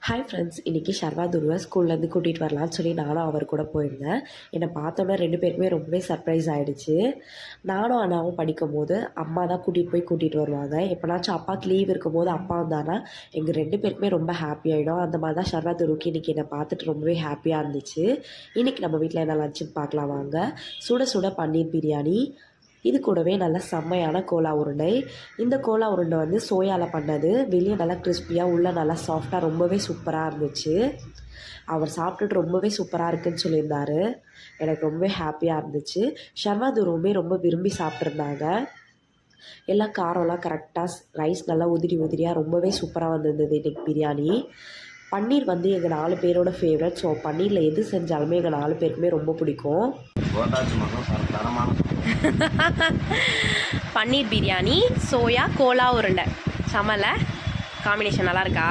Hi friends, இன்றைக்கி ஷர்வா துருவை ஸ்கூல்லேருந்து கூட்டிகிட்டு வரலான்னு சொல்லி நானும் அவர் கூட போயிருந்தேன். என்னை பார்த்தோன்னே 2 பேருக்குமே ரொம்பவே சர்ப்ரைஸ் ஆகிடுச்சு. நானும் அண்ணாவும் படிக்கும் போது அம்மா தான் கூட்டிகிட்டு வருவாங்க. எப்போனாச்சும் அப்பாவுக்கு லீவ் இருக்கும்போது அப்பா வந்தானா எங்கள் 2 பேருக்குமே ரொம்ப ஹாப்பி ஆகிடும். அந்த மாதிரி தான் ஷர்வா துருவுக்கு இன்றைக்கி என்னை பார்த்துட்டு ரொம்பவே ஹாப்பியாக இருந்துச்சு. இன்றைக்கி நம்ம வீட்டில் என்ன லஞ்சுன்னு பார்க்கலாம் வாங்க. சுட சுட பன்னீர் பிரியாணி, இது கூடவே நல்ல செம்மையான கோலா உருண்டை. இந்த கோலா உருண்டை வந்து சோயாவில் பண்ணது. வெளியே நல்லா கிறிஸ்பியாக, உள்ளே நல்லா சாஃப்டாக, ரொம்பவே சூப்பராக இருந்துச்சு. அவர் சாப்பிட்டுட்டு ரொம்பவே சூப்பராக இருக்குதுன்னு சொல்லியிருந்தார். எனக்கு ரொம்பவே ஹாப்பியாக இருந்துச்சு. ஷர்வா துருவுமே ரொம்ப விரும்பி சாப்பிட்ருந்தாங்க. எல்லாம் காரம்லாம் கரெக்டாக, ரைஸ் நல்லா உதிரியாக ரொம்பவே சூப்பராக வந்திருந்தது இன்றைக்கி பிரியாணி. பன்னீர் வந்து எங்கள் 4 பேரோட ஃபேவரட். ஸோ பன்னீரில் எது செஞ்சாலுமே எங்கள் 4 பேருக்குமே ரொம்ப பிடிக்கும். பன்னீர் பிரியாணி, சோயா, கோலா உருண்டை, சமலை காம்பினேஷன் நல்லா இருக்கா?